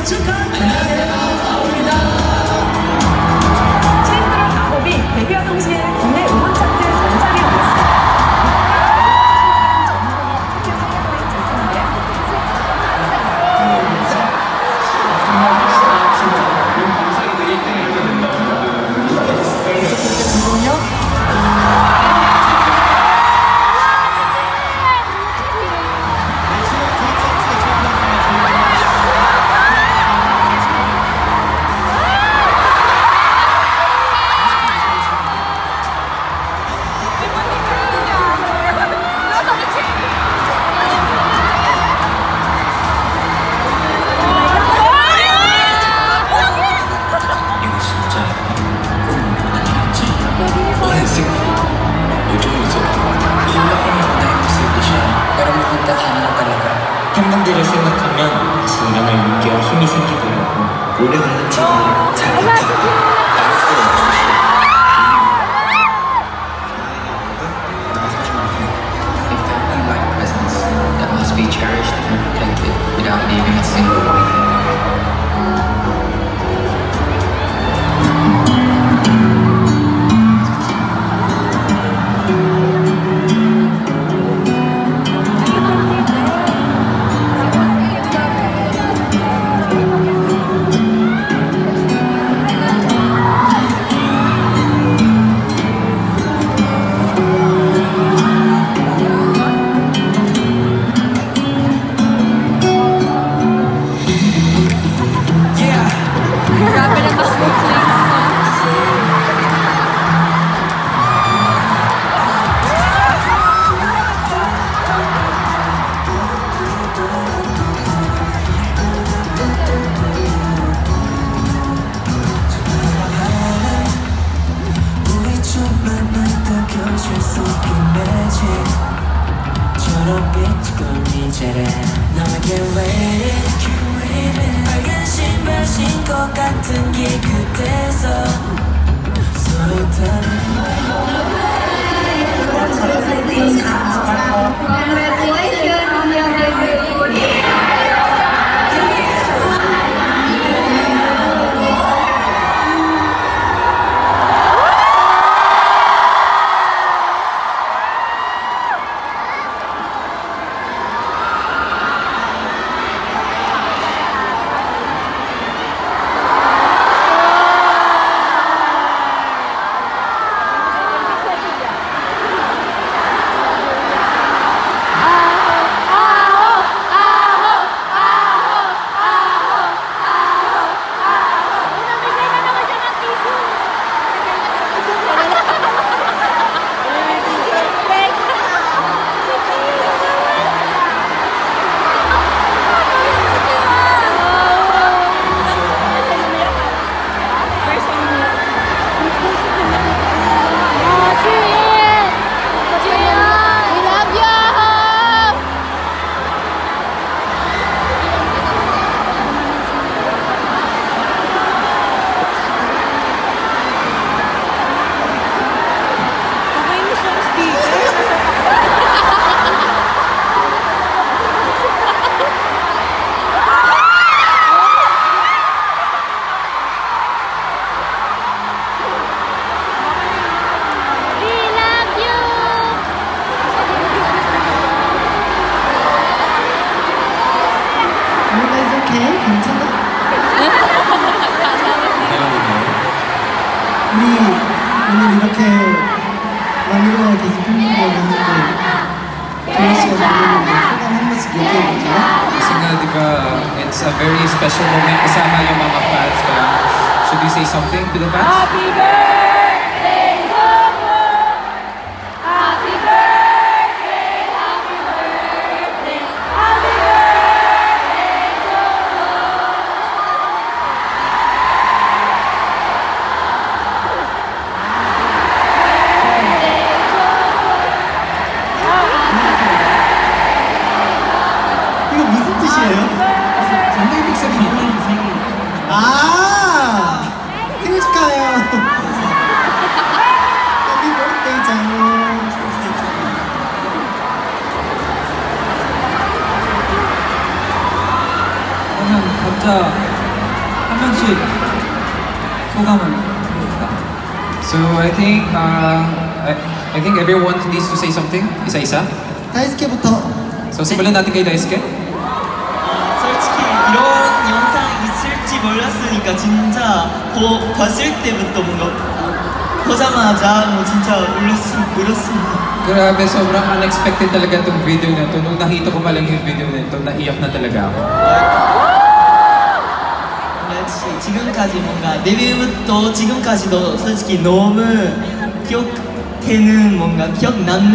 축하합니다. 체인브라 가법이 데뷔와 동시에 국내 음원 차트 전상에 올랐습니다. 팬분들을 생각하면 다시 일어날 용기와 힘이 생기더라고. 노래하는 친구를 잘 부탁해. Be cherished and protected without leaving a single one. 너에게 waiting 빨간 신발 신고 같은 길 끝에서 서로 Congratulations on your debut. 괜찮아? 우리 오늘 이렇게 마닐라에 계신 팬분들과 함께 도현 씨가 부르는데 소감 한 번씩 얘기해볼까요? Kasi nga, di ba, it's a very special moment kasama yung mga fans. Kaya, should we say something to the fans? Happy birthday, Summer! Happy birthday, happy birthday, happy birthday, Summer! 이거 무슨 뜻이에요? Ano ibig sabihin? 생일 축하해요. 번씩 소감을 So I think everyone needs to say something. Isa-isa. 다이스케부터. So simulan natin kay Daisuke. 솔직히 이런 영상 있을지 몰랐으니까 진짜 봤을 때부터 뭔가 보자마자 진짜 울었습니다. Grabe, sobrang unexpected talaga itong video na ito. Nung nakita ko pa lang yung video na ito, naiyak na talaga ako. 지금까지 뭔가 데뷔부터 지금까지도 솔직히 너무 기억되는 뭔가 기억 남는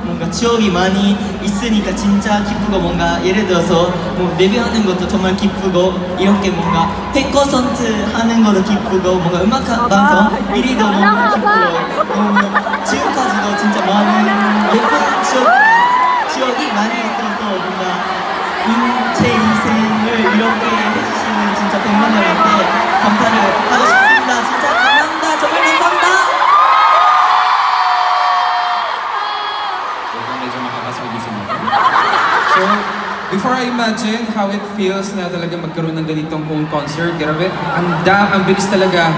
뭔가 추억이 많이 있으니까 진짜 기쁘고 뭔가 예를 들어서 뭐 데뷔하는 것도 정말 기쁘고 이렇게 뭔가 팬 콘서트 하는 것도 기쁘고 뭔가 음악 방송 1위도 너무 기쁘고 너무 지금까지도 진짜 많은 예쁜 추억이 많이 있어서 뭔가 제 인생을 이렇게 해주시는 진짜 팬분들한테 감사를 하고 싶습니다. 진짜 감사합니다. 정말 감사합니다. So, before I imagine how it feels na talaga magkaroon ng ganitong home concert, grabe, ang bilis talaga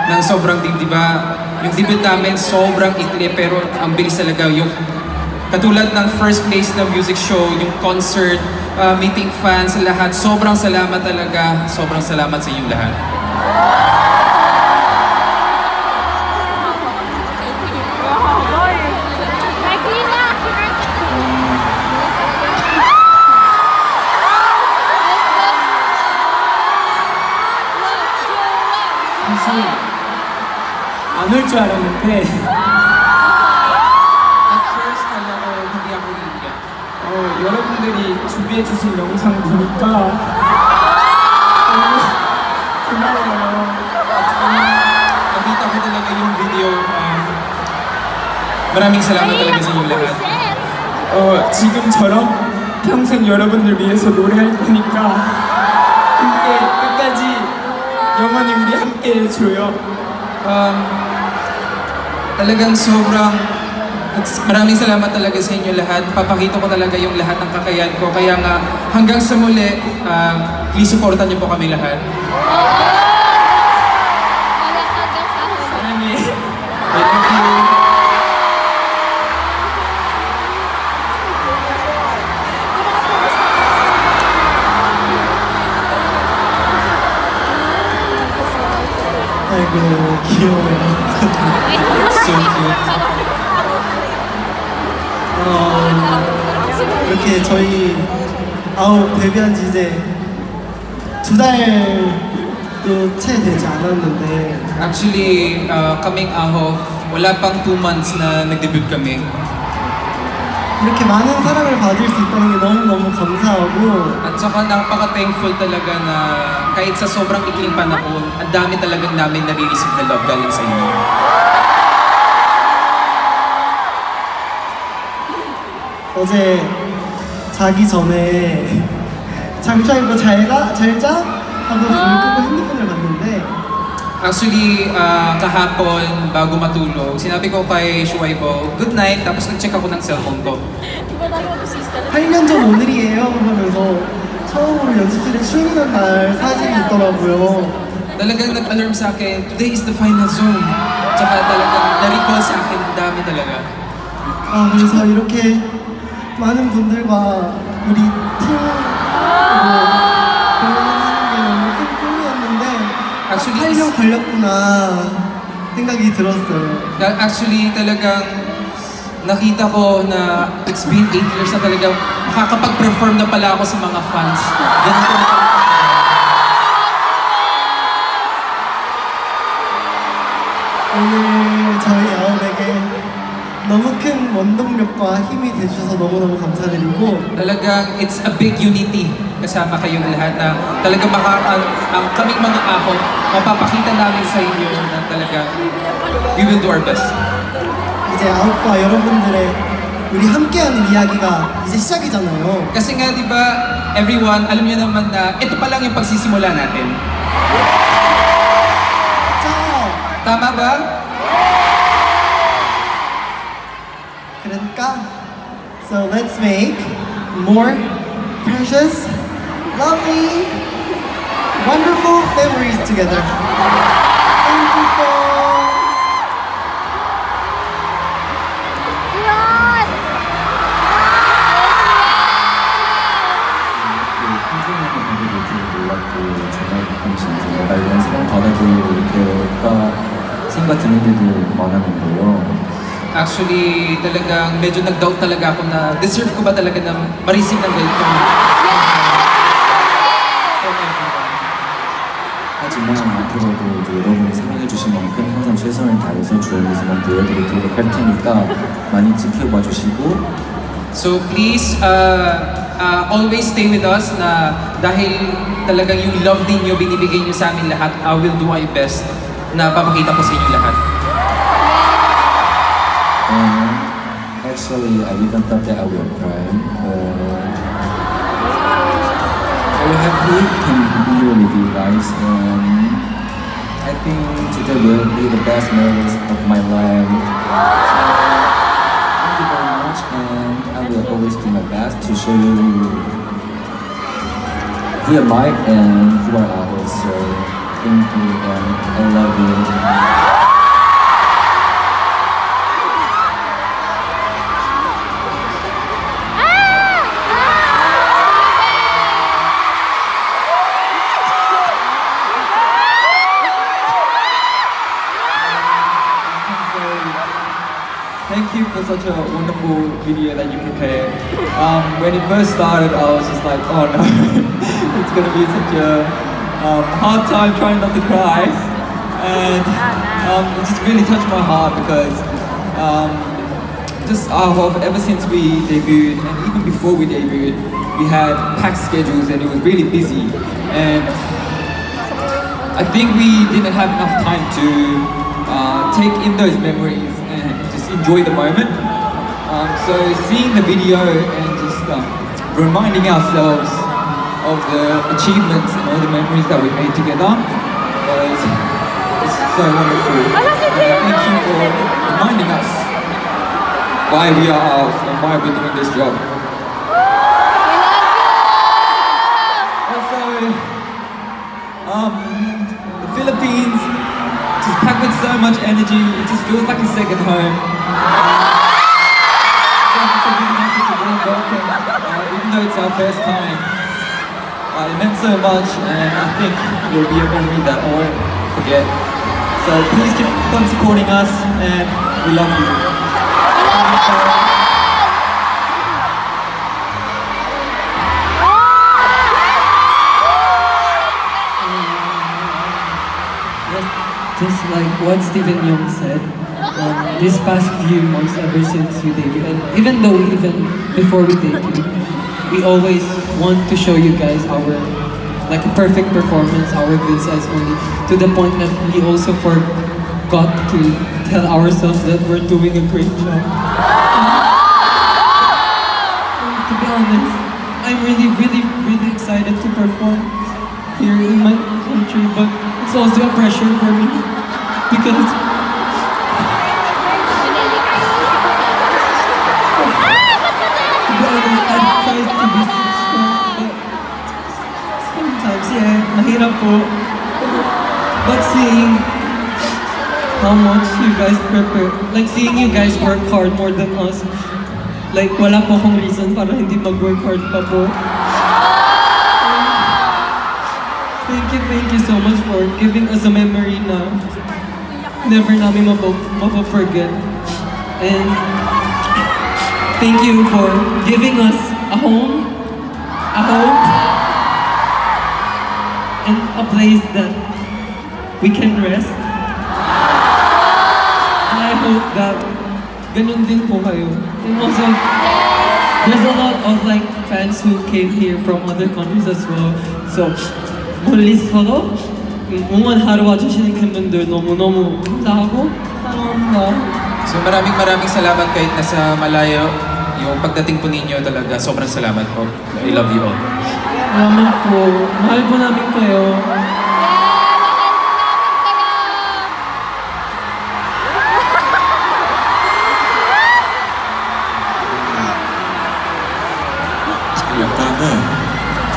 ng sobrang diba? Yung debut namin, sobrang ikli, pero ang bilis talaga yung katulad ng first place na music show, yung concert, meeting fans, lahat, sobrang salamat talaga, sobrang salamat sa inyong lahat. 사실 안 올 줄 알았는데 At first, talaga hindi ako iiyak. 여러분들이 준비해 주신 영상 보니까 너무 고마워요. Nakita ko talaga yung video. Maraming salamat talaga sa inyong lahat. 지금처럼 평생 여러분들 위해서 노래할 거니까 함께 끝까지 영원히 우리 함께 해줘요. Talagang sobrang maraming salamat talaga sa inyo lahat. Papakita ko talaga yung lahat ng kakayahan ko. Kaya nga hanggang sa muli, please supportan niyo po kami lahat. 사랑해. Thank you. 아이고 귀여워요. So cute. 이렇게 저희 데뷔한 지 이제 2달도 채 되지 않았는데 Actually, kaming Aho, wala pang 2 months na nag-debut kami. 이렇게 많은 사랑을 받을 수 있다는 게 너무너무 감사하고 At saka napaka-thankful talaga na kahit sa sobrang ikling panahon, ang dami talagang namin nare-receive na love galing sa inyo. 어제 자기 전에 잠시 이거 잘 자? 하고 불 끄고 핸드폰을 봤는데 Actually, kahapon, bago matulog, sinabi ko kay Shuaibo, good night, tapos nag-check ako ng cellphone ko. 8년 전 오늘이에요 하면서 처음으로 연습실에 출근한 날 사진이 있더라고요. Talagang nag-alarm sa akin, today is the final Zoom. Tsaka talagang na-recall sa akin, ang dami talaga. 그래서 이렇게 많은 분들과 우리 팀으로 공연하는 게 너무 큰 꿈이었는데 Actually, 8년 걸렸구나 생각이 들었어요. Actually, talagang nakita ko na it's been 8 years na talaga makakapag-perform na pala ako sa mga fans. Ganito na talaga. 오늘 저희 아홉에게 너무 큰 원동력과 힘이 되주셔서 너무너무 감사드리고 Talagang it's a big unity kasama kayong lahat na talagang ang kaming mga ahon, mapapakita namin sa inyo na talaga we will do our best. 이제 아홉과 여러분들의 우리 함께하는 이야기가 이제 시작이잖아요. Kasi nga, di ba, everyone, alam niyo naman na ito pa lang yung pagsisimula natin. 자, Tama ba? 그러니까 so let's make more precious, lovely, wonderful memories together. Thank you po. 평생하게 하게 될 줄 몰랐고 정말 가끔씩 내가 이런 상을 받아도 이렇게가 생각 드는 일도 많았는데요. Actually, talagang medyo nag-doubt talaga ako na deserve ko ba talaga na ma-receive ng ganito. 하지만 앞으로도 이제 여러분이 사랑해주신 만큼 항상 최선을 다해서 좋은 모습만 보여드리도록 할 테니까 많이 지켜봐 주시고 So please, always stay with us na dahil talagang yung love ninyo binibigay nyo sa amin lahat, I will do my best na papakita ko sa inyo lahat. Actually, I even thought that I will cry. I'm happy to be here with you guys, and I think today will be the best memories of my life. So, thank you very much, and I will always do my best to show you who am I and who are others. So, thank you, and I love you. Thank you for such a wonderful video that you prepared. When it first started, I was just like, oh no, it's gonna be such a hard time trying not to cry. And it just really touched my heart because ever since we debuted, and even before we debuted, we had packed schedules and it was really busy. And I think we didn't have enough time to take in those memories and just enjoy the moment. So seeing the video and just reminding ourselves of the achievements and all the memories that we made together was so wonderful. Thank you for reminding us why we are ours and why we're doing this job. Also, the Philippines, just packed with so much energy, it just feels like a second home. Thank you for giving us such a warm welcome, even though it's our first time. It meant so much, and I think it will be a memory that I won't forget. So please keep on supporting us, and we love you. Just like what Steven Yeun said, this past few months ever since we debuted, and even before we debuted, we always want to show you guys our like a perfect performance, our good sides only, to the point that we also forgot to tell ourselves that we're doing a great job. And to be honest, I'm really excited to perform here in my country, but it's also a pressure for me because to be honest, I've tried to be strong, but sometimes, mahirap po. But seeing how much you guys prepare, like seeing you guys work hard more than us, like wala po akong reason para hindi mag-work hard pa po. Thank you so much for giving us a memory na never namin mapaforget. And thank you for giving us a home, and a place that we can rest. And I hope that ganun din po kayo. And also, there's a lot of like fans who came here from other countries as well. So, 멀리서도 응원하러 와주시는 팬분들 너무너무 감사하고 사랑합니다. So maraming salamat kahit nasa malayo. Yung pagdating po ninyo talaga, sobrang salamat po. I love you all. Salamat po. Mahal po namin kayo. 약간은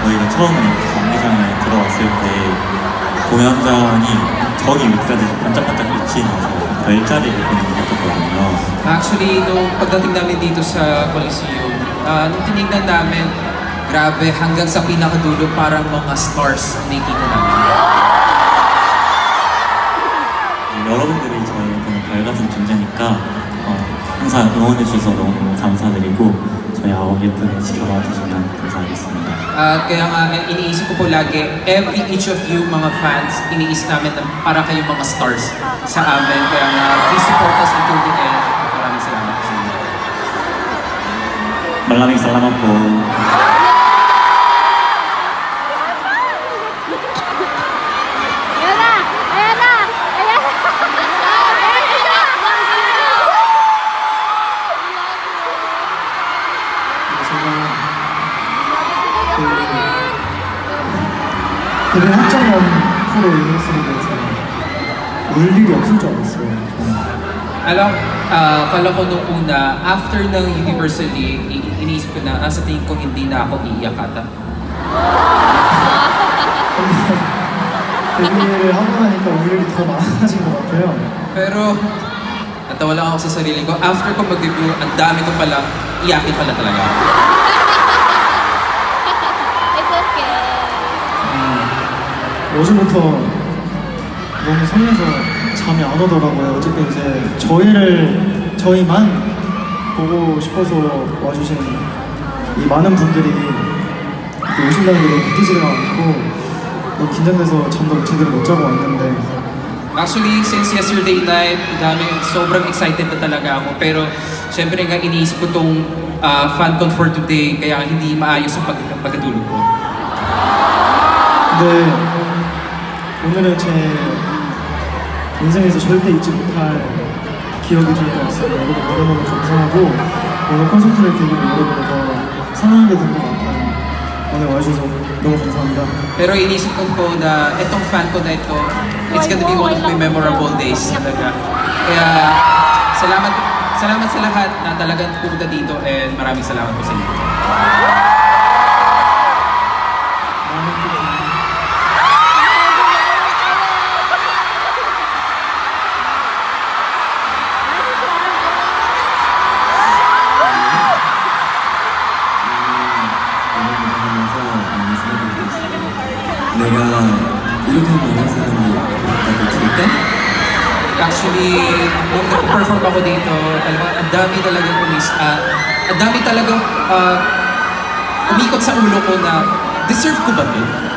저희가 처음에 경기장에 들어왔을 때 공연장이 저기 위까지 반짝반짝 빛이 나서 별자리를 보는 것 같았거든요. Actually, nung pagdating namin dito sa Coliseum, nung tinignan namin, grabe, hanggang sa pinakadulo parang mga stars ang nakikita namin. 여러분들이 저희한테는 별 같은 존재니까 항상 응원해주셔서 너무너무 감사드리고 저희 아홉 예쁘게 지켜봐 주시면 감사하겠습니다. At kaya nga, iniisip ko po lagi, each of you mga fans, iniisip namin na para kayong mga stars sa amin. Kaya nga, please support us until the end. Maraming salamat po sa inyo. Maraming salamat po. 데뷔 한정만 프로 유니버스리그에서 울 일이 없을 줄 알았어요. Kala ko nung una, after ng Universally, iniisip ko na, sa tingin ko hindi na ako iiyak ata. 데뷔를 하고 나니까 울 일이 더 많아진 것 같아요. Pero, natawa lang ako sa sarili ko. After ko mag-debut, ang dami ko pala, iyakin pala talaga ako. It's okay. 어제부터 너무 설레서 잠이 안 오더라고요. 어쨌든 이제 저희만 보고 싶어서 와주신 이 많은 분들이 오신다는 게 너무 믿기지가 않고 너무 긴장돼서 잠도 제대로 못 자고 왔는데 Actually, since yesterday night, sobrang excited na talaga ako. Pero, syempre nga iniisip ko tong FanCon for today, kaya hindi maayos ang pagkatulog ko. 근데 오늘은 제 인생에서 절대 잊지 못할 기억이 될 것 같습니다. 여러분 너무너무 감사하고 오늘 콘서트를 계기로 여러분을 더 사랑하게 된 것 같아요. 오늘 와주셔서 너무 감사합니다. Pero inisip ko po na itong FanCon na ito, it's gonna be one of my memorable days talaga. Kaya salamat sa lahat na talagang pumunta dito and maraming salamat po sa inyo. 내가 이렇게 많은 사람이 있다고 들을까? Actually, nung nag-perform ako dito, talagang ang dami talagang umikot sa ulo ko na deserve ko ba ito?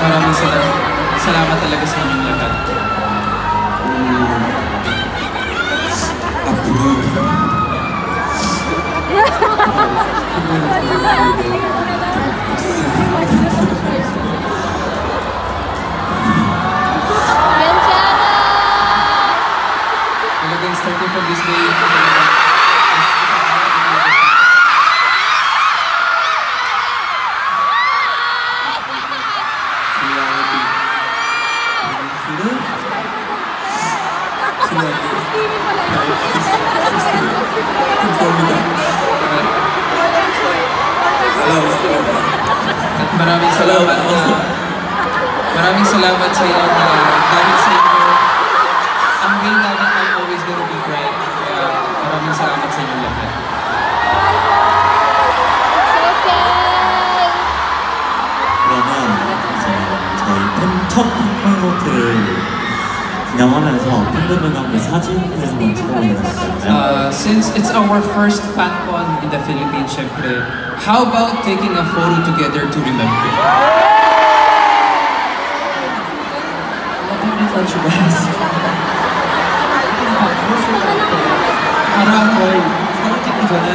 Maraming salamat talaga sa inyong lahat. Talagang starting from this day, at maraming salamat sa iyo na dahil sa inyo, ang way namin ay always gonna be bright. Kaya maraming salamat sa inyo lahat. 그러면 이제 저희 첫 콘서트를 기념하면서 팬들과 함께 사진을 한번 찍어보는 거 어떨까요? Since it's our first FanCon in the Philippines, syempre, how about taking a photo together to remember? 저희 사진 찍기 전에